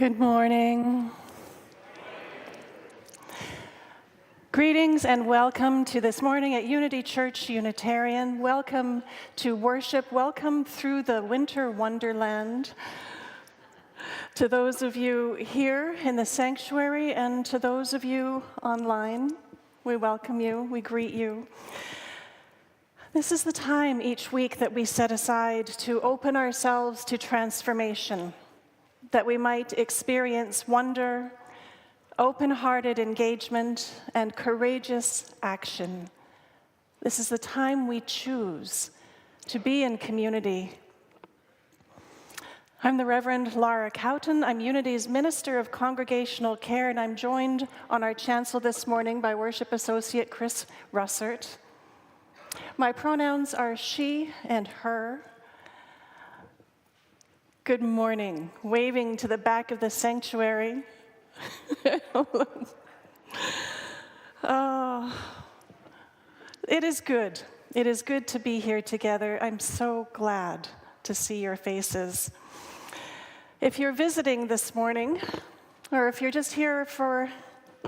Good morning. Greetings and welcome to this morning at Unity Church-Unitarian. Welcome to worship. Welcome through the winter wonderland. To those of you here in the sanctuary and to those of you online, we welcome you, we greet you. This is the time each week that we set aside to open ourselves to transformation, that we might experience wonder, open-hearted engagement, and courageous action. This is the time we choose to be in community. I'm the Reverend Lara Cowtan. I'm Unity's Minister of Congregational Care, and I'm joined on our chancel this morning by Worship Associate Chris Russert. My pronouns are she and her. Good morning, waving to the back of the sanctuary. Oh, it is good. It is good to be here together. I'm so glad to see your faces. If you're visiting this morning, or if you're just here for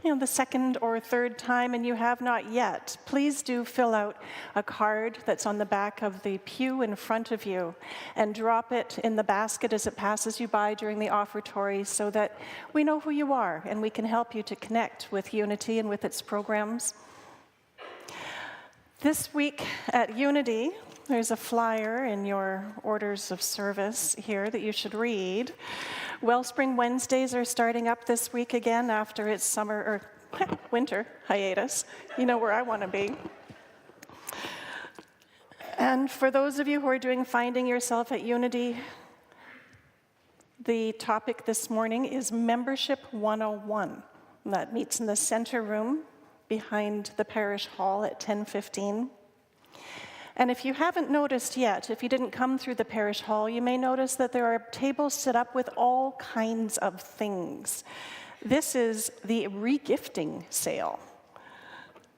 the second or third time and you have not yet, please do fill out a card that's on the back of the pew in front of you and drop it in the basket as it passes you by during the offertory so that we know who you are and we can help you to connect with Unity and with its programs. This week at Unity, there's a flyer in your orders of service here that you should read. Wellspring Wednesdays are starting up this week again after its summer or winter hiatus. You know where I want to be. And for those of you who are doing Finding Yourself at Unity, the topic this morning is Membership 101. That meets in the center room behind the parish hall at 10:15. And if you haven't noticed yet, if you didn't come through the parish hall, you may notice that there are tables set up with all kinds of things. This is the regifting sale.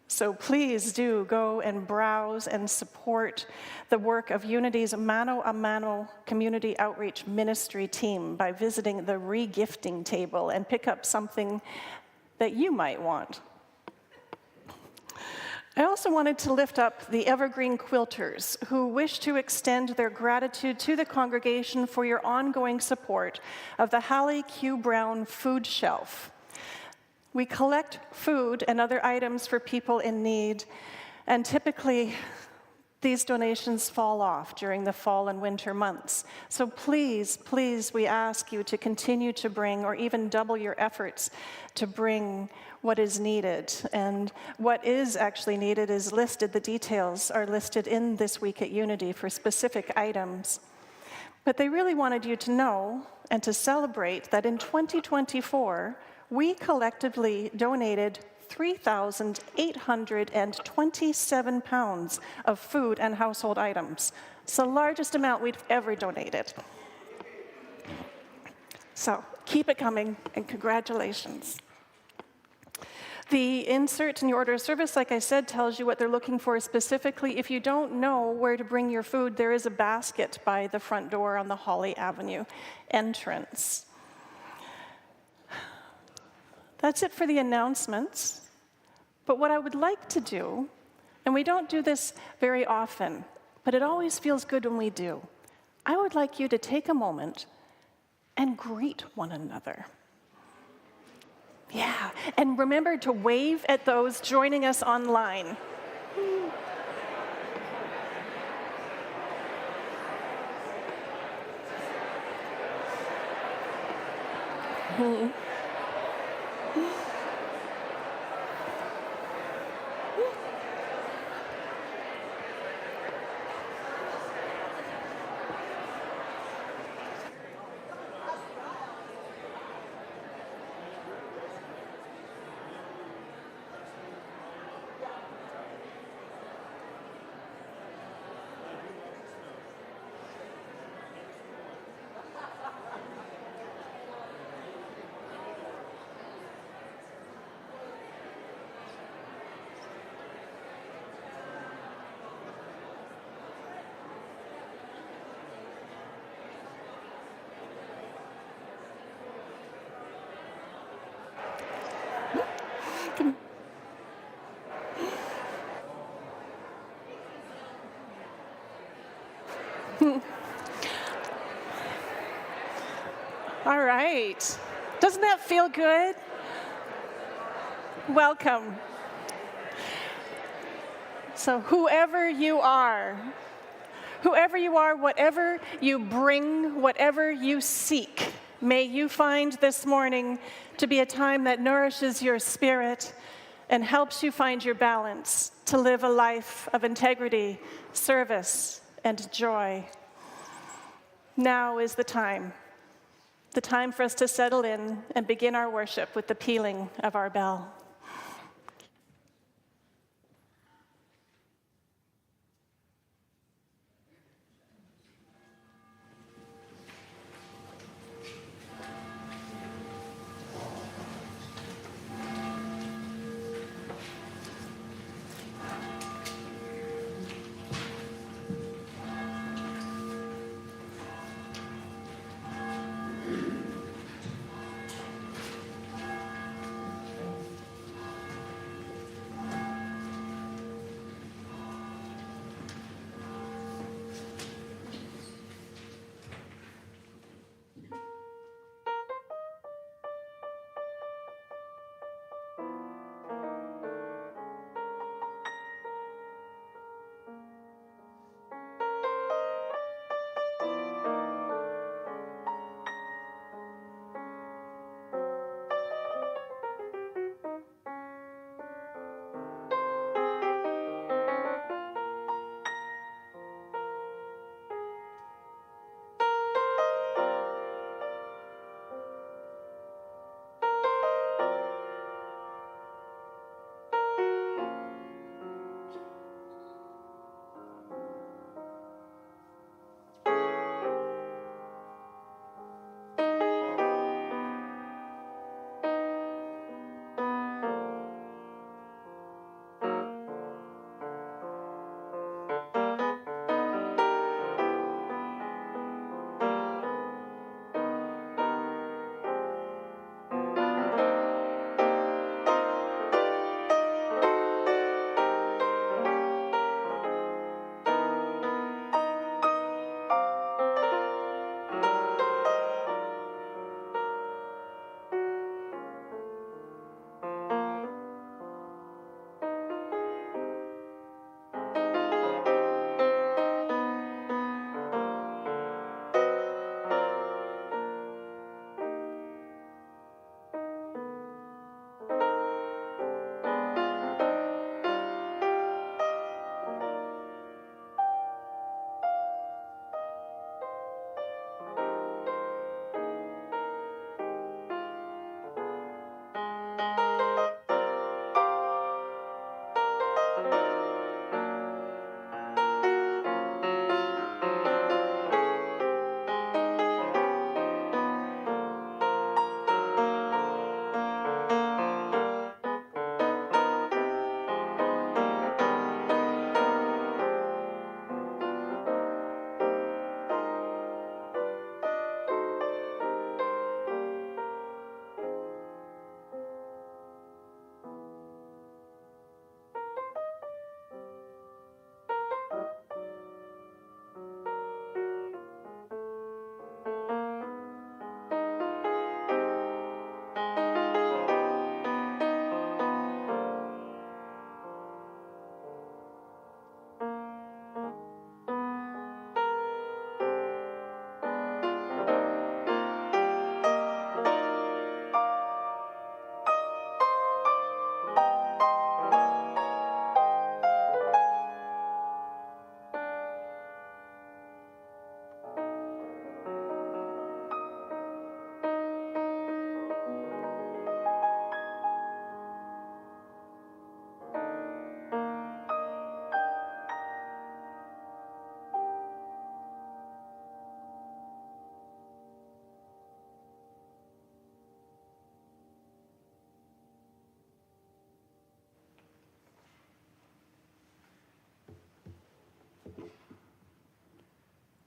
So please do go and browse and support the work of Unity's Mano a Mano community outreach ministry team by visiting the regifting table and pick up something that you might want. I also wanted to lift up the Evergreen Quilters, who wish to extend their gratitude to the congregation for your ongoing support of the Hallie Q. Brown Food Shelf. We collect food and other items for people in need, and typically these donations fall off during the fall and winter months. So please, please, we ask you to continue to bring, or even double your efforts to bring what is needed. And what is actually needed is listed, the details are listed in This Week at Unity for specific items. But they really wanted you to know and to celebrate that in 2024, we collectively donated 3,827 pounds of food and household items. It's the largest amount we've ever donated. So keep it coming, and congratulations. The insert in your order of service, like I said, tells you what they're looking for specifically. If you don't know where to bring your food, there is a basket by the front door on the Holly Avenue entrance. That's it for the announcements. But what I would like to do, and we don't do this very often, but it always feels good when we do, I would like you to take a moment and greet one another. Yeah, and remember to wave at those joining us online. All right. Doesn't that feel good? Welcome. So whoever you are, whatever you bring, whatever you seek, may you find this morning to be a time that nourishes your spirit and helps you find your balance to live a life of integrity, service, and joy. Now is the time for us to settle in and begin our worship with the pealing of our bell.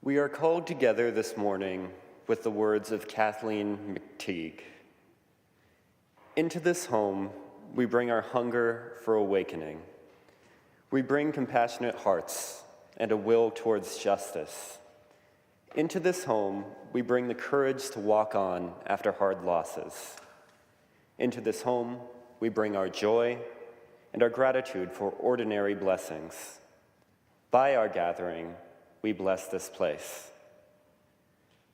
We are called together this morning with the words of Kathleen McTeague. Into this home, we bring our hunger for awakening. We bring compassionate hearts and a will towards justice. Into this home, we bring the courage to walk on after hard losses. Into this home, we bring our joy and our gratitude for ordinary blessings. By our gathering, we bless this place.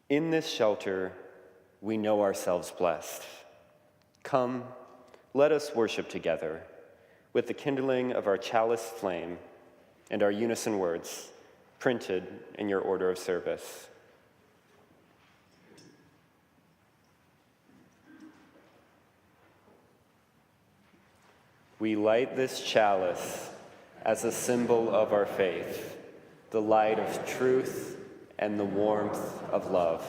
In this shelter, we know ourselves blessed. Come, let us worship together with the kindling of our chalice flame and our unison words printed in your order of service. We light this chalice as a symbol of our faith, the light of truth and the warmth of love.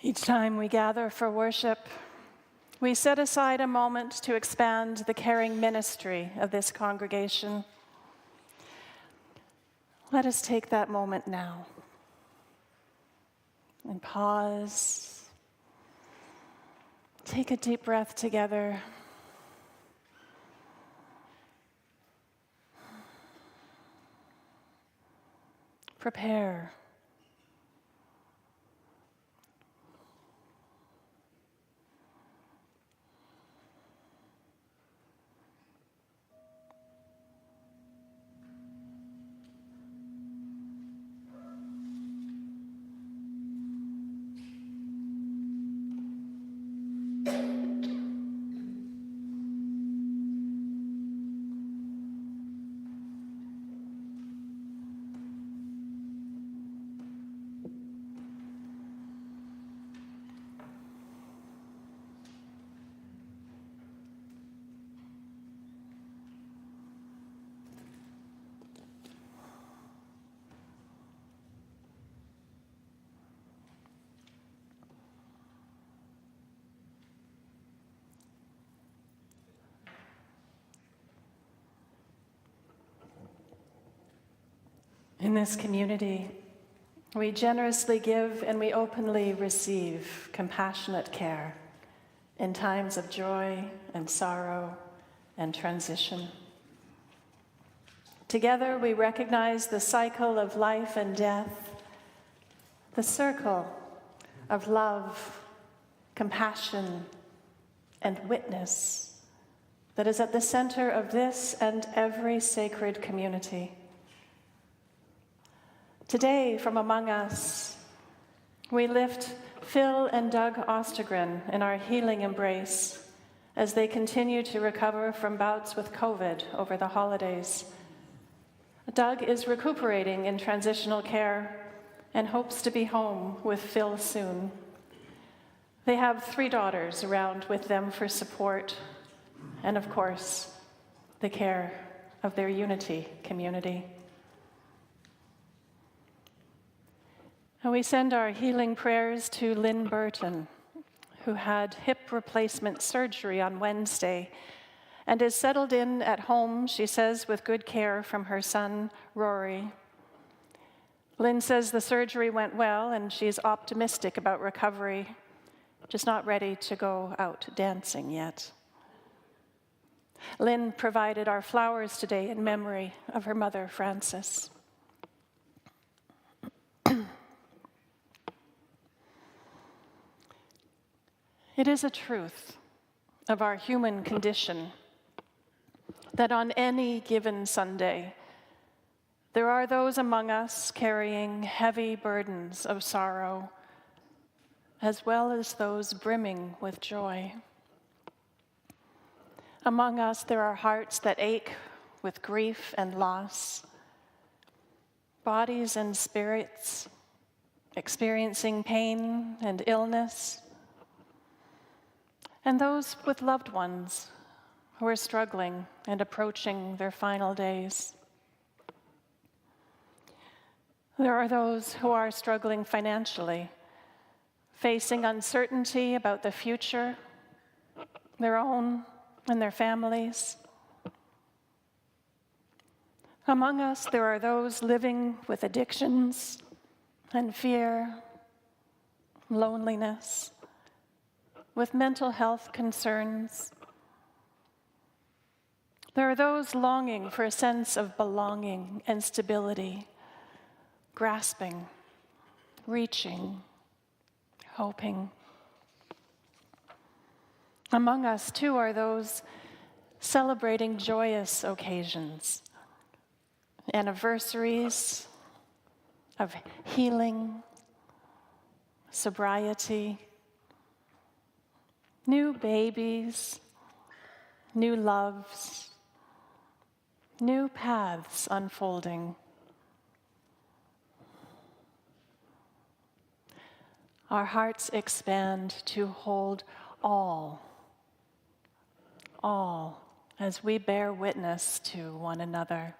Each time we gather for worship, we set aside a moment to expand the caring ministry of this congregation. Let us take that moment now and pause. Take a deep breath together. Prepare. In this community, We generously give and we openly receive compassionate care in times of joy and sorrow and transition. Together we recognize the cycle of life and death, the circle of love, compassion, and witness that is at the center of this and every sacred community. Today, from among us, we lift Phil and Doug Ostergren in our healing embrace as they continue to recover from bouts with COVID over the holidays. Doug is recuperating in transitional care and hopes to be home with Phil soon. They have 3 daughters around with them for support and, of course, the care of their Unity community. And we send our healing prayers to Lynn Burton, who had hip replacement surgery on Wednesday and is settled in at home, she says, with good care from her son, Rory. Lynn says the surgery went well and she's optimistic about recovery, just not ready to go out dancing yet. Lynn provided our flowers today in memory of her mother, Frances. It is a truth of our human condition that on any given Sunday, there are those among us carrying heavy burdens of sorrow, as well as those brimming with joy. Among us, there are hearts that ache with grief and loss, bodies and spirits experiencing pain and illness, and those with loved ones who are struggling and approaching their final days. There are those who are struggling financially, facing uncertainty about the future, their own and their families. Among us, there are those living with addictions and fear, loneliness, with mental health concerns. There are those longing for a sense of belonging and stability, grasping, reaching, hoping. Among us, too, are those celebrating joyous occasions, anniversaries of healing, sobriety, new babies, new loves, new paths unfolding. Our hearts expand to hold all, as we bear witness to one another.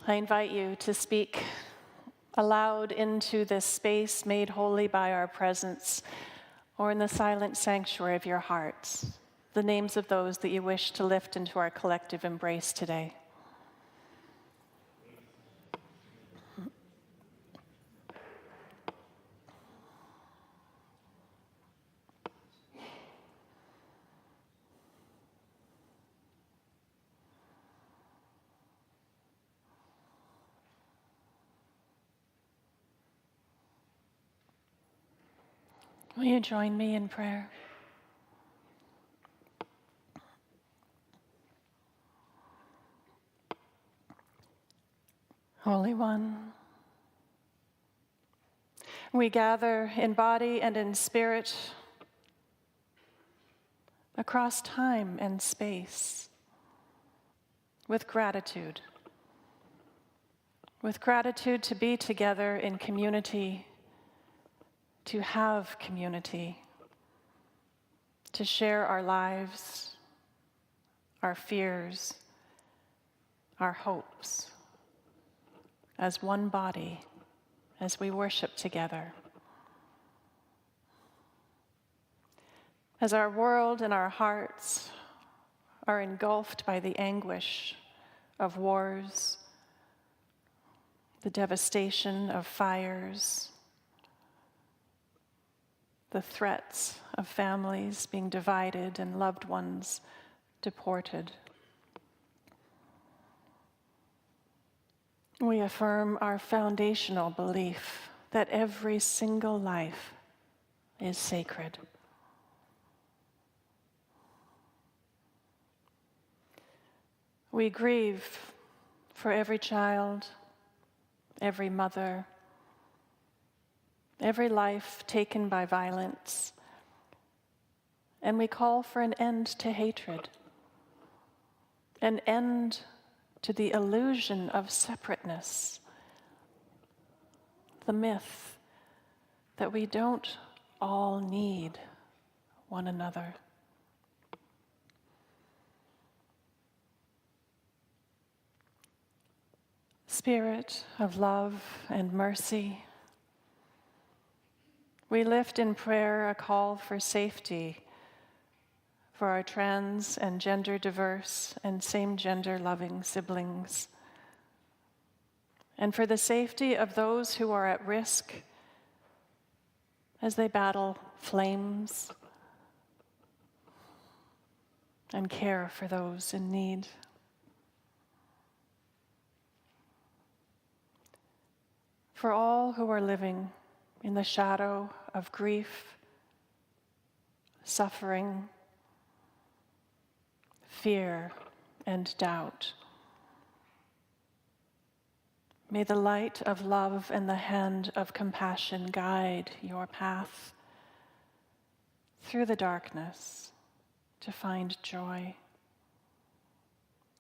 I invite you to speak aloud into this space made holy by our presence, or in the silent sanctuary of your hearts, the names of those that you wish to lift into our collective embrace today. Will you join me in prayer? Holy One, we gather in body and in spirit across time and space with gratitude to be together in community, to have community, to share our lives, our fears, our hopes, as one body, as we worship together. As our world and our hearts are engulfed by the anguish of wars, the devastation of fires, the threats of families being divided and loved ones deported. We affirm our foundational belief that every single life is sacred. We grieve for every child, every mother, every life taken by violence, and we call for an end to hatred, an end to the illusion of separateness, the myth that we don't all need one another. Spirit of love and mercy, we lift in prayer a call for safety for our trans and gender diverse and same-gender loving siblings, and for the safety of those who are at risk as they battle flames and care for those in need. For all who are living in the shadow of grief, suffering, fear, and doubt, may the light of love and the hand of compassion guide your path through the darkness to find joy,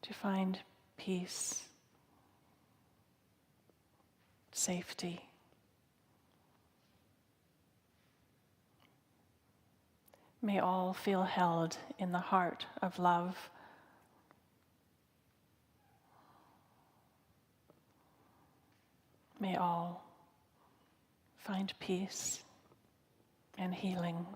to find peace, safety. May all feel held in the heart of love. May all find peace and healing.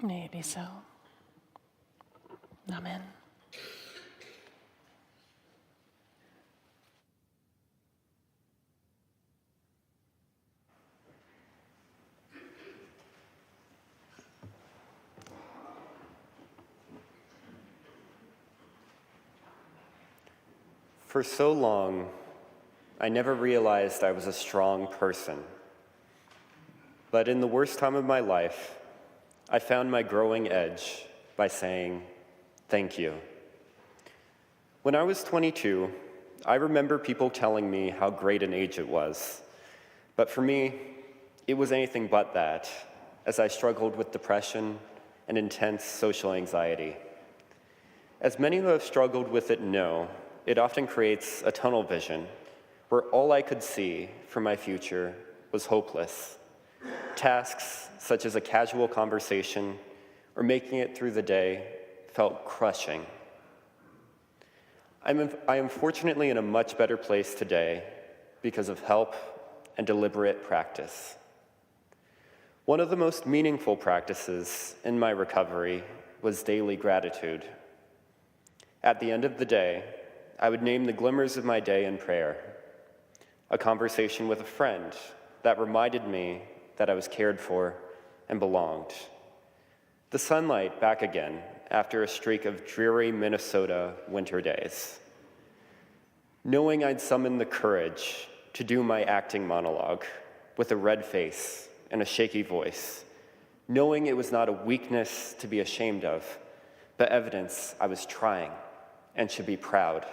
May it be so. Amen. For so long, I never realized I was a strong person. But in the worst time of my life, I found my growing edge by saying, thank you. When I was 22, I remember people telling me how great an age it was. But for me, it was anything but that, as I struggled with depression and intense social anxiety. As many who have struggled with it know, it often creates a tunnel vision where all I could see for my future was hopeless. Tasks such as a casual conversation or making it through the day felt crushing. I am fortunately in a much better place today because of help and deliberate practice. One of the most meaningful practices in my recovery was daily gratitude. At the end of the day, I would name the glimmers of my day in prayer, a conversation with a friend that reminded me that I was cared for and belonged, the sunlight back again after a streak of dreary Minnesota winter days, knowing I'd summoned the courage to do my acting monologue with a red face and a shaky voice, knowing it was not a weakness to be ashamed of, but evidence I was trying and should be proud.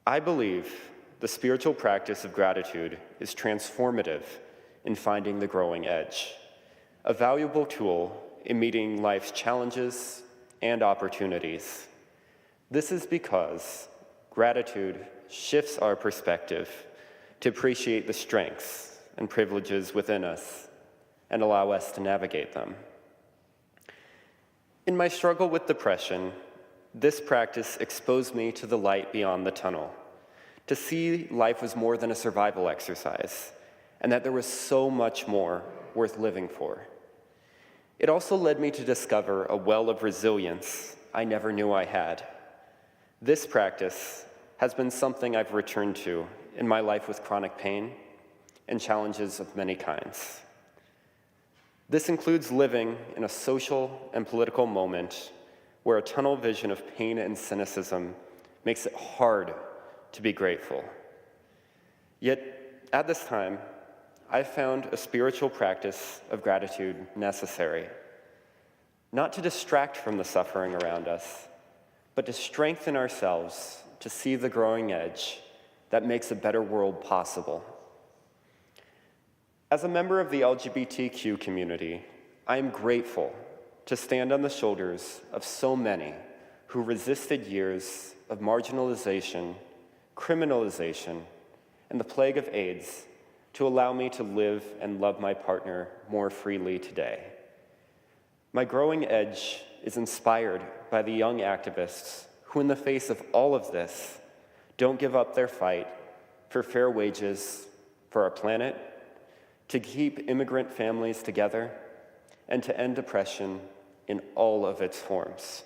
I believe the spiritual practice of gratitude is transformative in finding the growing edge, a valuable tool in meeting life's challenges and opportunities. This is because gratitude shifts our perspective to appreciate the strengths and privileges within us and allow us to navigate them. In my struggle with depression, this practice exposed me to the light beyond the tunnel, to see life was more than a survival exercise, and that there was so much more worth living for. It also led me to discover a well of resilience I never knew I had. This practice has been something I've returned to in my life with chronic pain and challenges of many kinds. This includes living in a social and political moment where a tunnel vision of pain and cynicism makes it hard to be grateful. Yet, at this time, I found a spiritual practice of gratitude necessary, not to distract from the suffering around us, but to strengthen ourselves to see the growing edge that makes a better world possible. As a member of the LGBTQ community, I am grateful to stand on the shoulders of so many who resisted years of marginalization, criminalization, and the plague of AIDS to allow me to live and love my partner more freely today. My growing edge is inspired by the young activists who, in the face of all of this, don't give up their fight for fair wages for our planet, to keep immigrant families together, and to end oppression in all of its forms.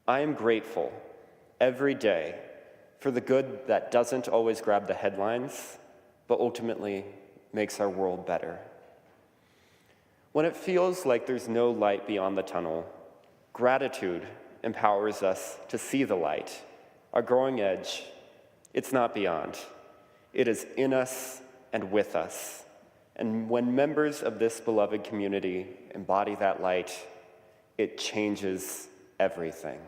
I am grateful every day for the good that doesn't always grab the headlines, but ultimately makes our world better. When it feels like there's no light beyond the tunnel, gratitude empowers us to see the light. Our growing edge, it's not beyond. It is in us and with us. And when members of this beloved community embody that light, it changes everything.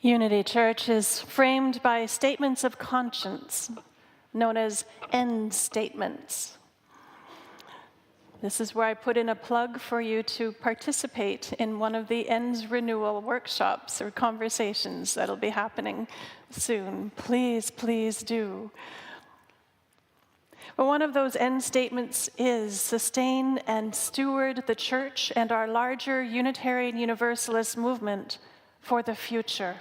Unity Church is framed by statements of conscience, known as end statements. This is where I put in a plug for you to participate in one of the ends renewal workshops or conversations that'll be happening soon. Please, please do. But one of those end statements is sustain and steward the church and our larger Unitarian Universalist movement for the future.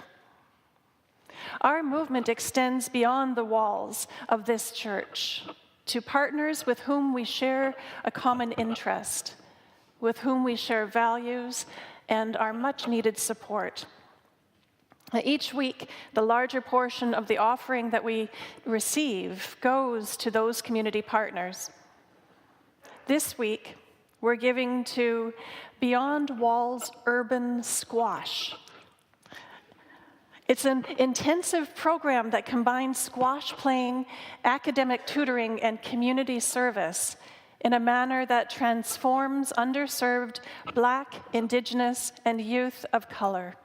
Our movement extends beyond the walls of this church to partners with whom we share a common interest, with whom we share values and our much-needed support. Each week, the larger portion of the offering that we receive goes to those community partners. This week, we're giving to Beyond Walls Urban Squash. It's an intensive program that combines squash playing, academic tutoring, and community service in a manner that transforms underserved Black, Indigenous, and youth of color.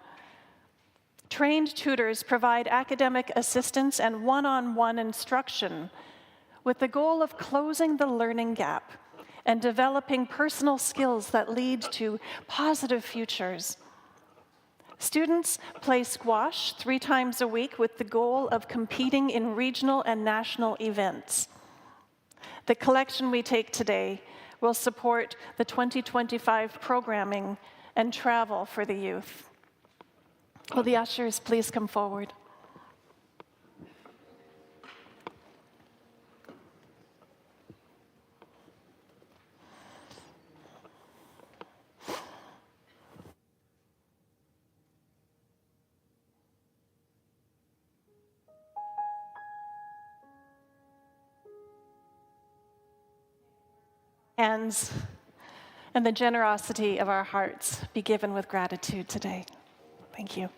Trained tutors provide academic assistance and one-on-one instruction with the goal of closing the learning gap and developing personal skills that lead to positive futures. Students play squash 3 times a week with the goal of competing in regional and national events. The collection we take today will support the 2025 programming and travel for the youth. Will the ushers please come forward? Hands and the generosity of our hearts be given with gratitude today. Thank you.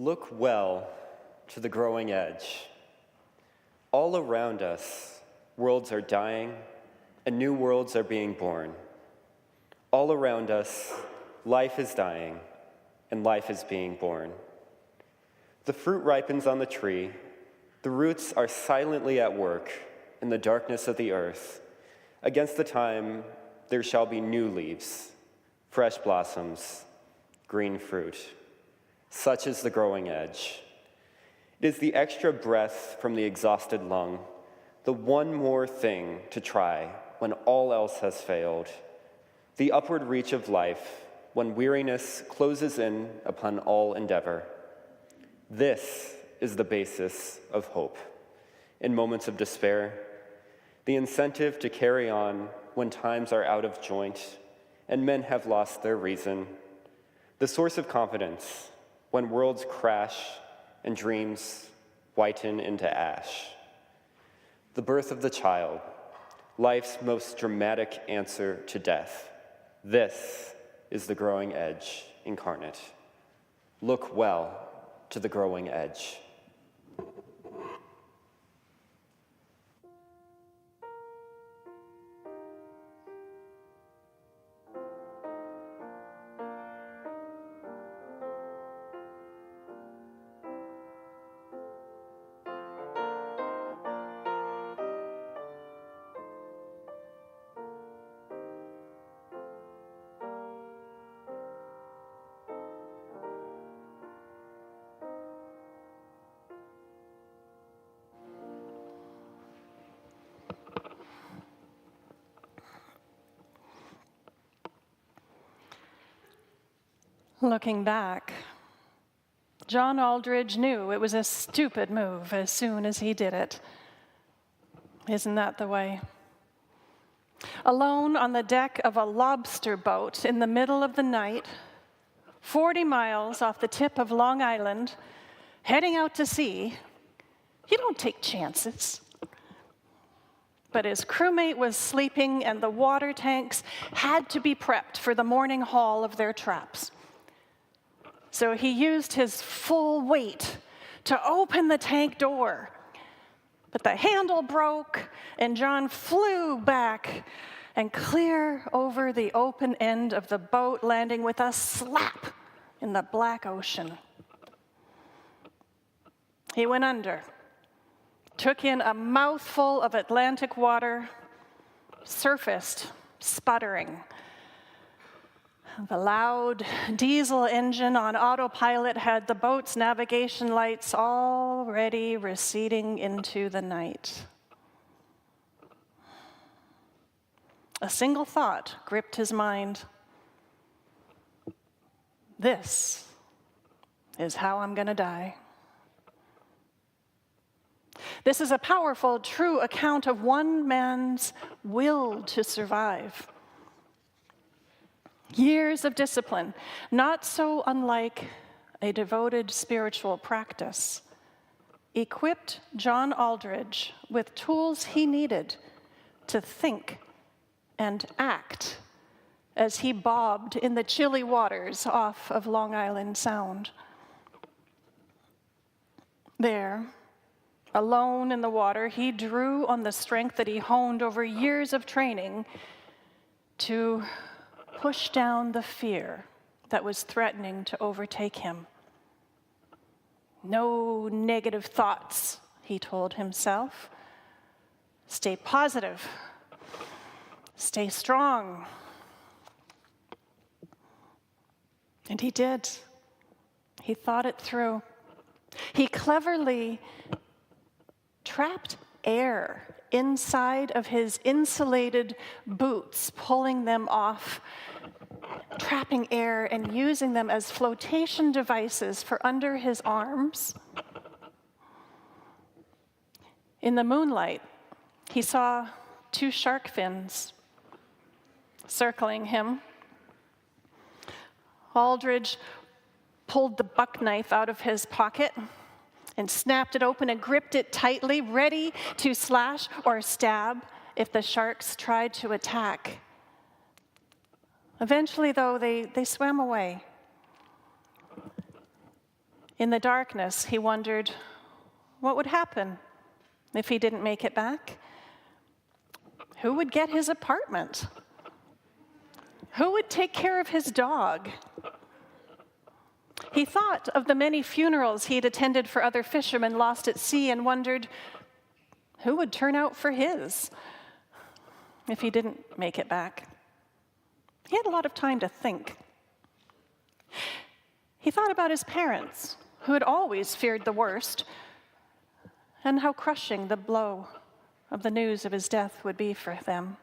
Look well to the growing edge. All around us, worlds are dying and new worlds are being born. All around us, life is dying and life is being born. The fruit ripens on the tree. The roots are silently at work in the darkness of the earth. Against the time, there shall be new leaves, fresh blossoms, green fruit. Such is the growing edge. It is the extra breath from the exhausted lung, the one more thing to try when all else has failed, the upward reach of life when weariness closes in upon all endeavor. This is the basis of hope. In moments of despair, the incentive to carry on when times are out of joint and men have lost their reason, the source of confidence when worlds crash and dreams whiten into ash. The birth of the child, life's most dramatic answer to death. This is the growing edge incarnate. Look well to the growing edge. Looking back, John Aldridge knew it was a stupid move as soon as he did it. Isn't that the way? Alone on the deck of a lobster boat in the middle of the night, 40 miles off the tip of Long Island, heading out to sea, you don't take chances. But his crewmate was sleeping and the water tanks had to be prepped for the morning haul of their traps. So he used his full weight to open the tank door. But the handle broke, and John flew back and clear over the open end of the boat, landing with a slap in the black ocean. He went under, took in a mouthful of Atlantic water, surfaced, sputtering. The loud diesel engine on autopilot had the boat's navigation lights already receding into the night. A single thought gripped his mind. This is how I'm going to die. This is a powerful, true account of one man's will to survive. Years of discipline, not so unlike a devoted spiritual practice, equipped John Aldridge with tools he needed to think and act as he bobbed in the chilly waters off of Long Island Sound. There, alone in the water, he drew on the strength that he honed over years of training to push down the fear that was threatening to overtake him. No negative thoughts, he told himself. Stay positive. Stay strong. And he did. He thought it through. He cleverly trapped air inside of his insulated boots, pulling them off, trapping air and using them as flotation devices for under his arms. In the moonlight, he saw 2 shark fins circling him. Aldridge pulled the buck knife out of his pocket and snapped it open and gripped it tightly, ready to slash or stab if the sharks tried to attack. Eventually, though, they swam away. In the darkness, he wondered what would happen if he didn't make it back. Who would get his apartment? Who would take care of his dog? He thought of the many funerals he had attended for other fishermen lost at sea and wondered who would turn out for his if he didn't make it back. He had a lot of time to think. He thought about his parents, who had always feared the worst, and how crushing the blow of the news of his death would be for them.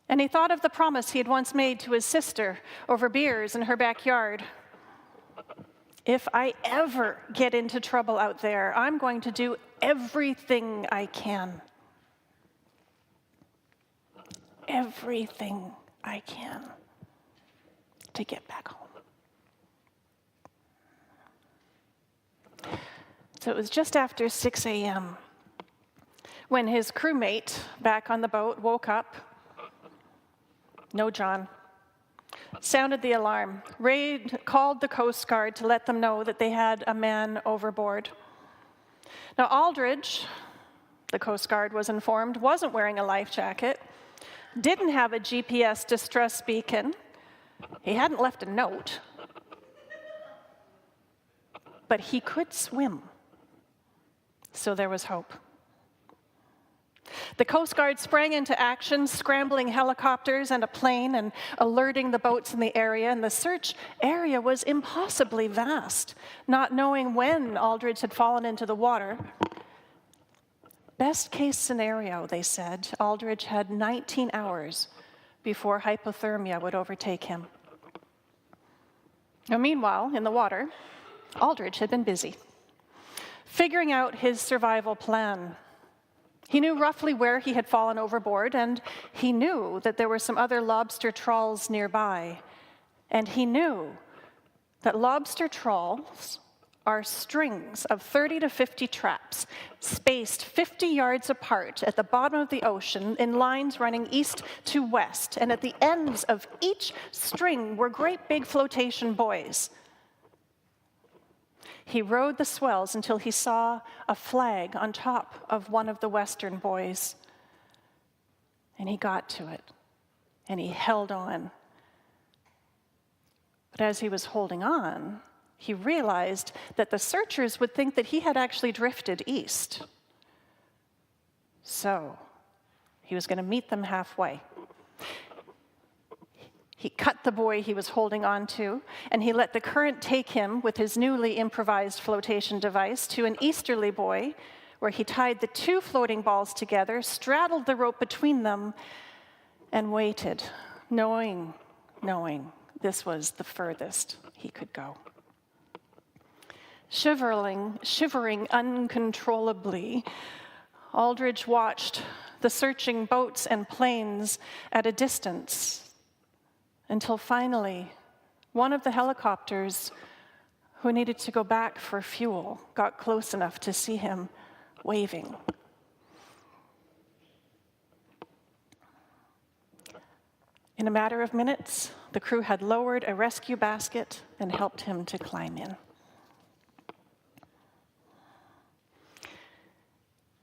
And he thought of the promise he had once made to his sister over beers in her backyard. If I ever get into trouble out there, I'm going to do everything I can. Everything I can to get back home. So it was just after 6 a.m. when his crewmate back on the boat woke up. No John. Sounded the alarm. Ray called the Coast Guard to let them know that they had a man overboard. Now Aldridge, the Coast Guard was informed, wasn't wearing a life jacket, didn't have a GPS distress beacon. He hadn't left a note. But he could swim. So there was hope. The Coast Guard sprang into action, scrambling helicopters and a plane and alerting the boats in the area. And the search area was impossibly vast, not knowing when Aldridge had fallen into the water. Best case scenario, they said, Aldridge had 19 hours before hypothermia would overtake him. Now, meanwhile, in the water, Aldridge had been busy figuring out his survival plan. He knew roughly where he had fallen overboard, and he knew that there were some other lobster trawls nearby. And he knew that lobster trawls are strings of 30 to 50 traps, spaced 50 yards apart at the bottom of the ocean in lines running east to west. And at the ends of each string were great big flotation buoys. He rode the swells until he saw a flag on top of one of the western buoys. And he got to it, and he held on. But as he was holding on, he realized that the searchers would think that he had actually drifted east. So he was going to meet them halfway. He cut the buoy he was holding on to, and he let the current take him with his newly improvised flotation device to an easterly buoy, where he tied the two floating balls together, straddled the rope between them, and waited, knowing this was the furthest he could go. Shivering uncontrollably, Aldridge watched the searching boats and planes at a distance until finally one of the helicopters who needed to go back for fuel got close enough to see him waving. In a matter of minutes, the crew had lowered a rescue basket and helped him to climb in.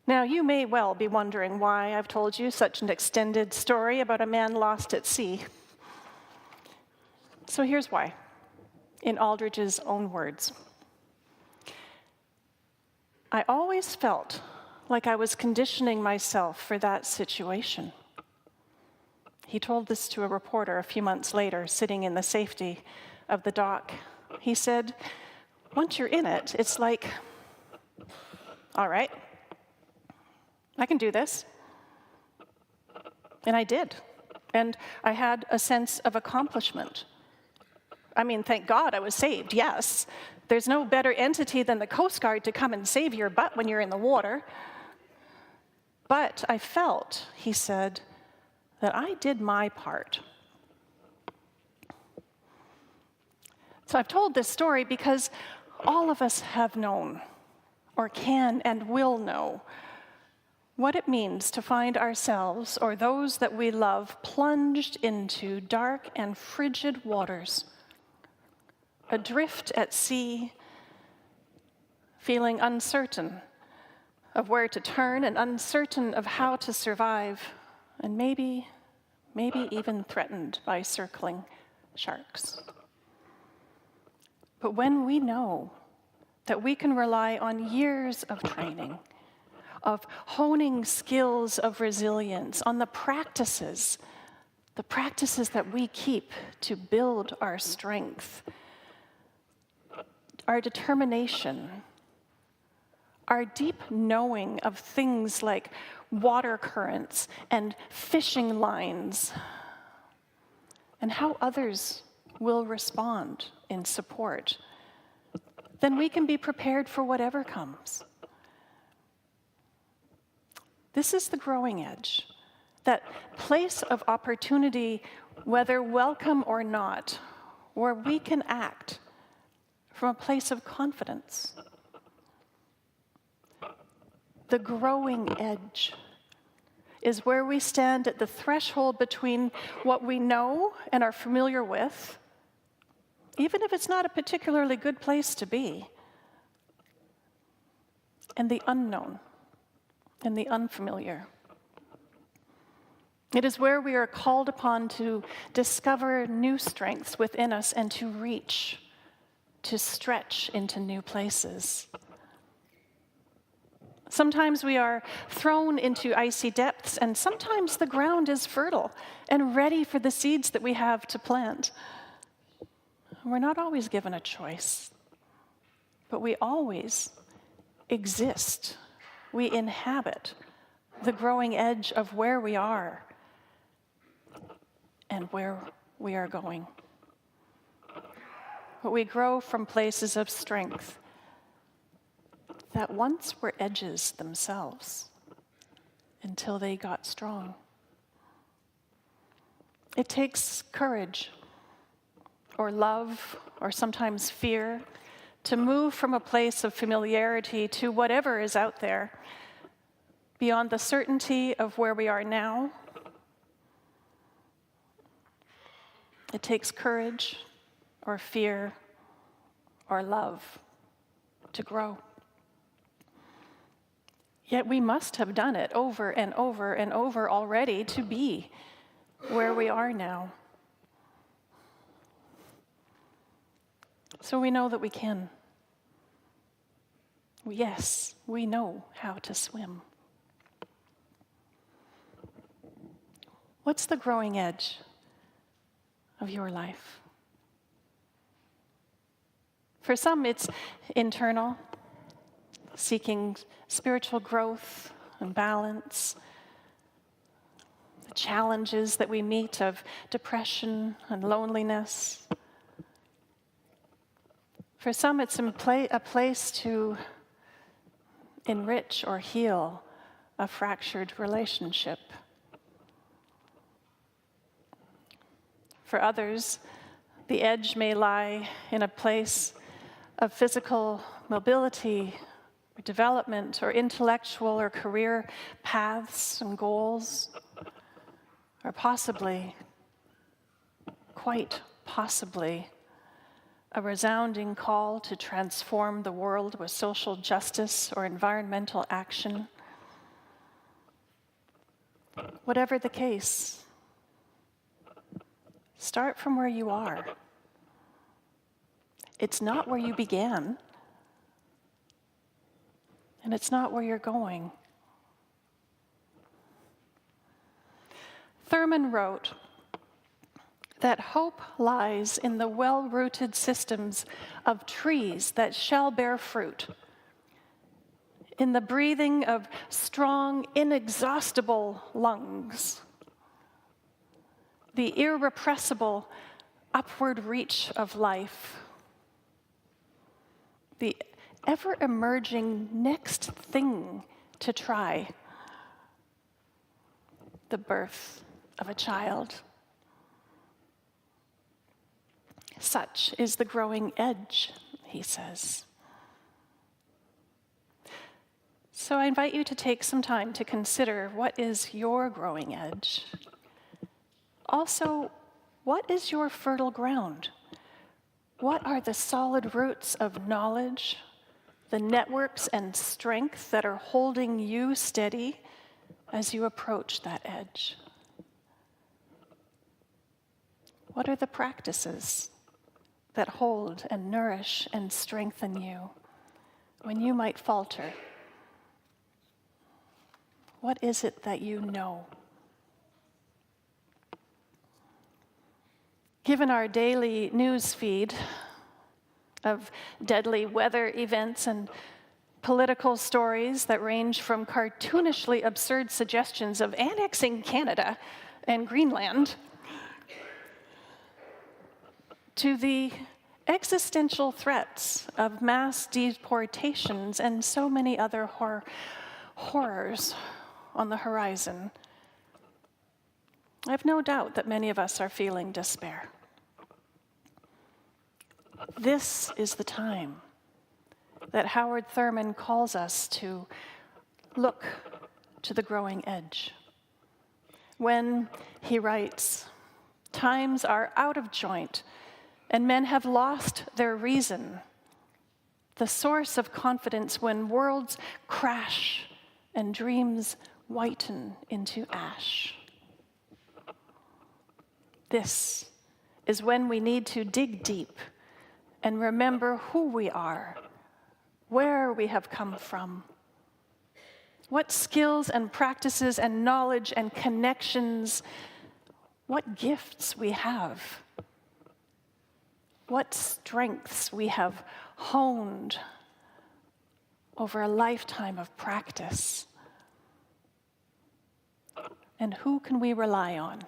Now, you may well be wondering why I've told you such an extended story about a man lost at sea. So here's why, in Aldridge's own words. I always felt like I was conditioning myself for that situation. He told this to a reporter a few months later, sitting in the safety of the dock. He said, once you're in it, it's like, all right, I can do this. And I did. And I had a sense of accomplishment. I mean, thank God I was saved, yes. There's no better entity than the Coast Guard to come and save your butt when you're in the water. But I felt, he said, that I did my part. So I've told this story because all of us have known, or can and will know, what it means to find ourselves or those that we love plunged into dark and frigid waters, adrift at sea, feeling uncertain of where to turn and uncertain of how to survive, and maybe even threatened by circling sharks. But when we know that we can rely on years of training, of honing skills of resilience, on the practices that we keep to build our strength, our determination, our deep knowing of things like water currents and fishing lines, and how others will respond in support, then we can be prepared for whatever comes. This is the growing edge, that place of opportunity, whether welcome or not, where we can act from a place of confidence. The growing edge is where we stand at the threshold between what we know and are familiar with, even if it's not a particularly good place to be, and the unknown and the unfamiliar. It is where we are called upon to discover new strengths within us and to reach, to stretch into new places. Sometimes we are thrown into icy depths, and sometimes the ground is fertile and ready for the seeds that we have to plant. We're not always given a choice, but we always exist. We inhabit the growing edge of where we are and where we are going. But we grow from places of strength that once were edges themselves until they got strong. It takes courage or love or sometimes fear to move from a place of familiarity to whatever is out there beyond the certainty of where we are now. It takes courage or fear or love to grow. Yet we must have done it over and over and over already to be where we are now. So we know that we can. Yes, we know how to swim. What's the growing edge of your life? For some, it's internal, seeking spiritual growth and balance, the challenges that we meet of depression and loneliness. For some, it's a place to enrich or heal a fractured relationship. For others, the edge may lie in a place of physical mobility, or development, or intellectual or career paths and goals, or possibly, quite possibly, a resounding call to transform the world with social justice or environmental action. Whatever the case, start from where you are. It's not where you began, and it's not where you're going. Thurman wrote that hope lies in the well-rooted systems of trees that shall bear fruit, in the breathing of strong, inexhaustible lungs, the irrepressible upward reach of life, the ever-emerging next thing to try, the birth of a child. Such is the growing edge, he says. So I invite you to take some time to consider, what is your growing edge? Also, what is your fertile ground? What are the solid roots of knowledge, the networks and strength that are holding you steady as you approach that edge? What are the practices that hold and nourish and strengthen you when you might falter? What is it that you know? Given our daily news feed of deadly weather events and political stories that range from cartoonishly absurd suggestions of annexing Canada and Greenland to the existential threats of mass deportations and so many other horrors on the horizon, I have no doubt that many of us are feeling despair. This is the time that Howard Thurman calls us to look to the growing edge. When he writes, "Times are out of joint, and men have lost their reason, the source of confidence when worlds crash and dreams whiten into ash." This is when we need to dig deep and remember who we are, where we have come from, what skills and practices and knowledge and connections, what gifts we have, what strengths we have honed over a lifetime of practice, and who can we rely on?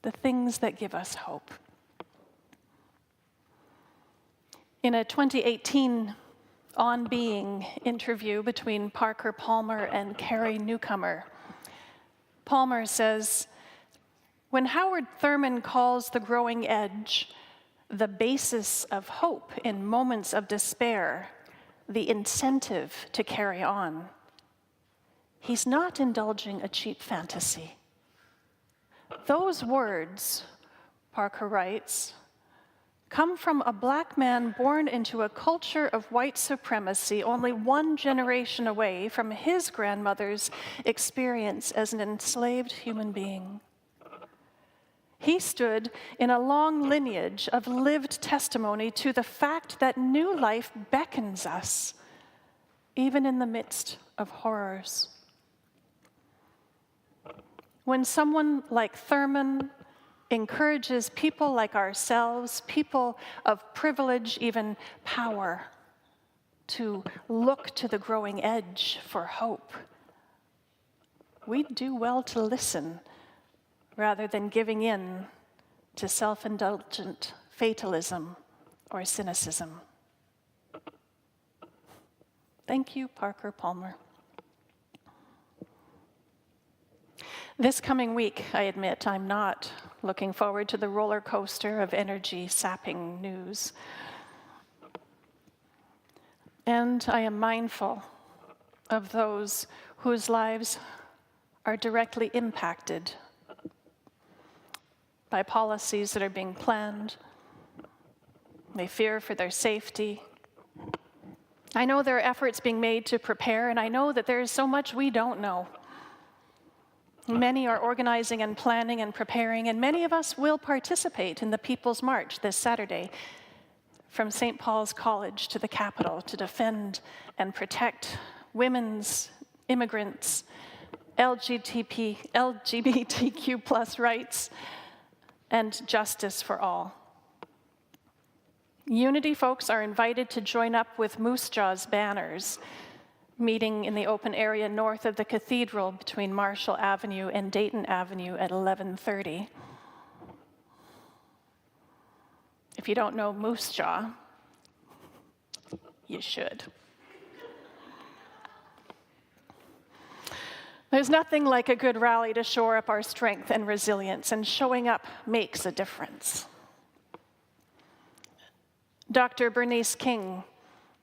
The things that give us hope. In a 2018 On Being interview between Parker Palmer and Carrie Newcomer, Palmer says, "When Howard Thurman calls the growing edge the basis of hope in moments of despair, the incentive to carry on, he's not indulging a cheap fantasy. Those words," Parker writes, "come from a black man born into a culture of white supremacy only one generation away from his grandmother's experience as an enslaved human being. He stood in a long lineage of lived testimony to the fact that new life beckons us, even in the midst of horrors. When someone like Thurman encourages people like ourselves, people of privilege, even power, to look to the growing edge for hope, we'd do well to listen rather than giving in to self-indulgent fatalism or cynicism." Thank you, Parker Palmer. This coming week, I admit, I'm not looking forward to the roller coaster of energy-sapping news. And I am mindful of those whose lives are directly impacted by policies that are being planned. They fear for their safety. I know there are efforts being made to prepare, and I know that there is so much we don't know. Many are organizing and planning and preparing, and many of us will participate in the People's March this Saturday from St. Paul's College to the Capitol to defend and protect women's, immigrants, LGBTQ plus rights, and justice for all. Unity folks are invited to join up with Moose Jaw's banners, meeting in the open area north of the cathedral between Marshall Avenue and Dayton Avenue at 11:30. If you don't know Moose Jaw, you should. There's nothing like a good rally to shore up our strength and resilience, and showing up makes a difference. Dr. Bernice King,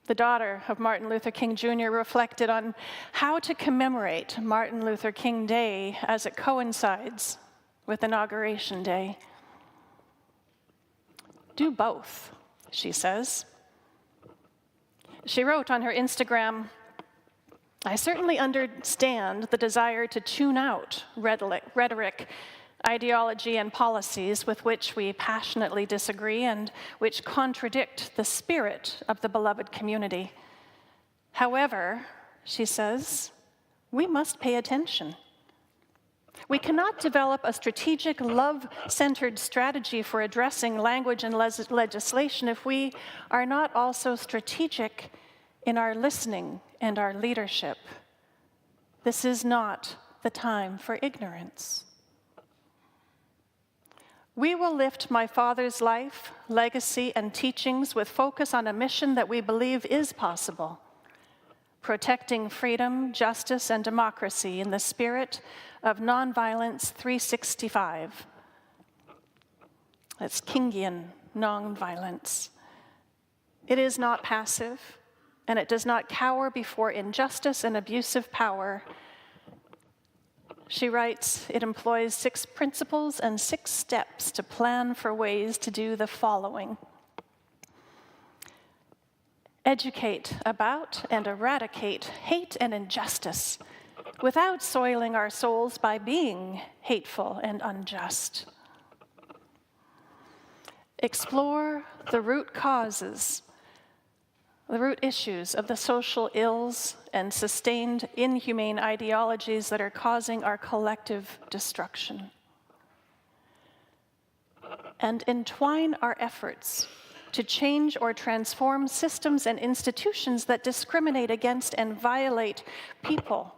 the daughter of Martin Luther King Jr., reflected on how to commemorate Martin Luther King Day as it coincides with Inauguration Day. Do both, she says. She wrote on her Instagram, I certainly understand the desire to tune out rhetoric, ideology, and policies with which we passionately disagree and which contradict the spirit of the beloved community. However, she says, we must pay attention. We cannot develop a strategic, love-centered strategy for addressing language and legislation if we are not also strategic in our listening and our leadership. This is not the time for ignorance. We will lift my father's life, legacy, and teachings with focus on a mission that we believe is possible: protecting freedom, justice, and democracy in the spirit of Nonviolence 365. That's Kingian nonviolence. It is not passive, and it does not cower before injustice and abusive power. She writes, it employs 6 principles and 6 steps to plan for ways to do the following: educate about and eradicate hate and injustice without soiling our souls by being hateful and unjust. Explore the root causes, the root issues of the social ills and sustained inhumane ideologies that are causing our collective destruction. And entwine our efforts to change or transform systems and institutions that discriminate against and violate people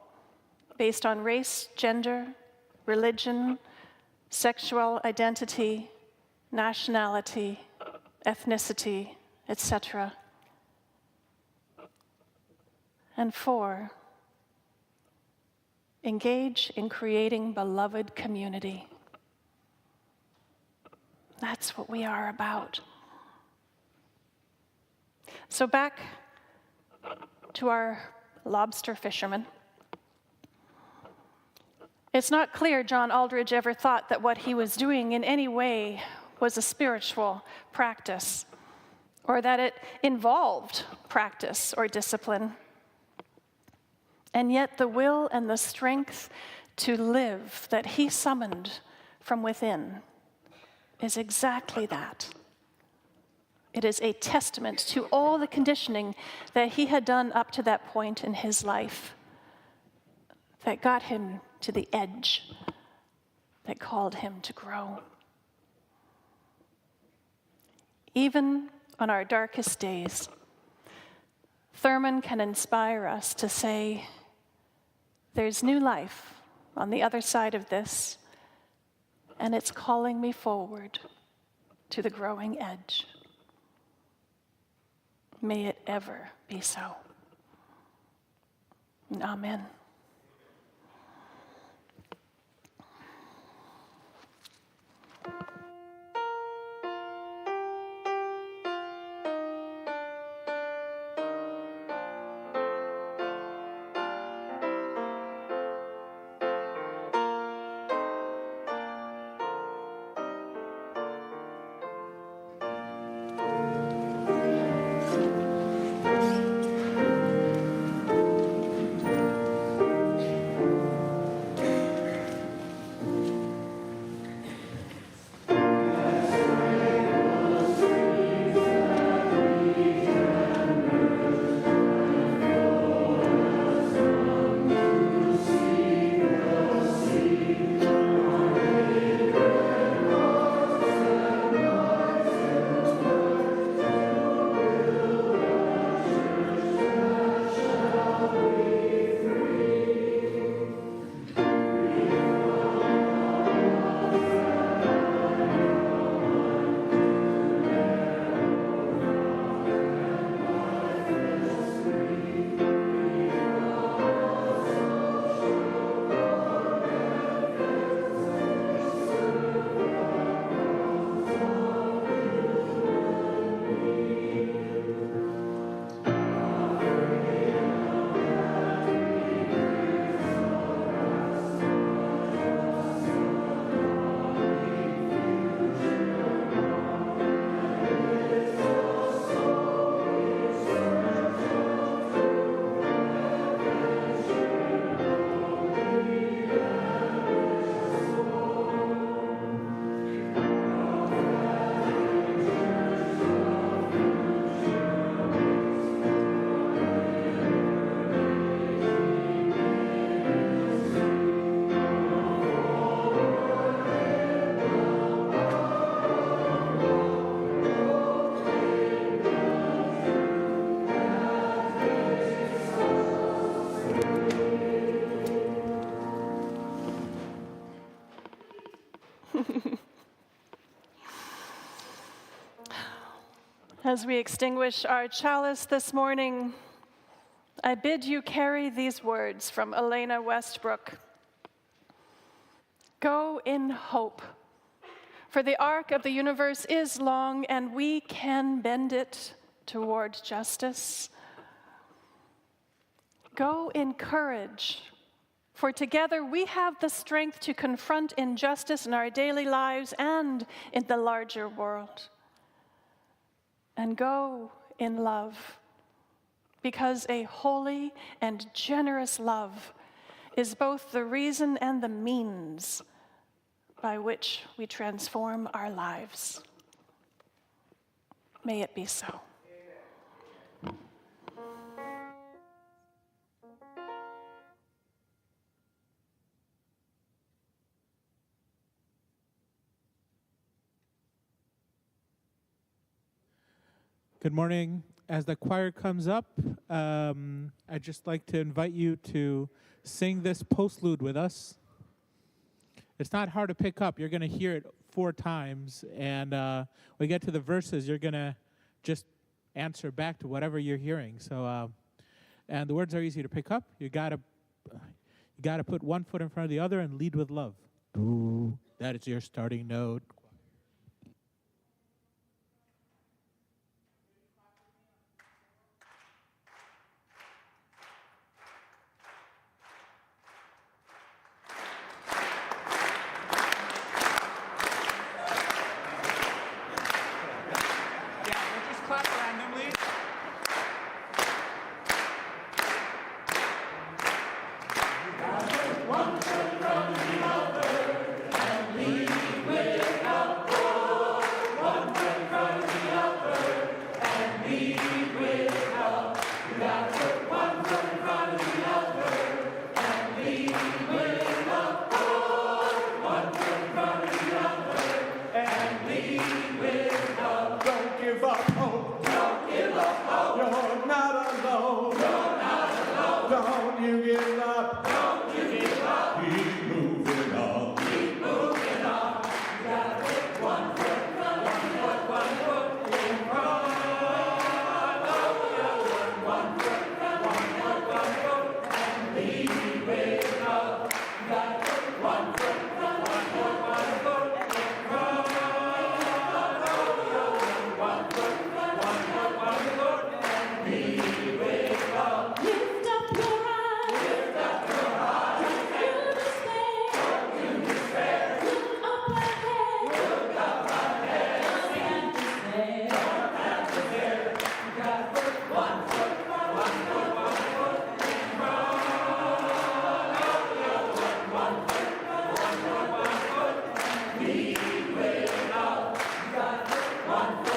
based on race, gender, religion, sexual identity, nationality, ethnicity, etc. And 4, engage in creating beloved community. That's what we are about. So back to our lobster fishermen. It's not clear John Aldridge ever thought that what he was doing in any way was a spiritual practice, or that it involved practice or discipline. And yet the will and the strength to live that he summoned from within is exactly that. It is a testament to all the conditioning that he had done up to that point in his life that got him to the edge, that called him to grow. Even on our darkest days, Thurman can inspire us to say, there's new life on the other side of this, and it's calling me forward to the growing edge. May it ever be so. Amen. As we extinguish our chalice this morning, I bid you carry these words from Elena Westbrook. Go in hope, for the arc of the universe is long and we can bend it toward justice. Go in courage, for together we have the strength to confront injustice in our daily lives and in the larger world. And go in love, because a holy and generous love is both the reason and the means by which we transform our lives. May it be so. Good morning. As the choir comes up, I'd just like to invite you to sing this postlude with us. It's not hard to pick up. You're going to hear it 4 times, and when we get to the verses, you're going to just answer back to whatever you're hearing. So, and the words are easy to pick up. You gotta put one foot in front of the other and lead with love. Ooh, that is your starting note. One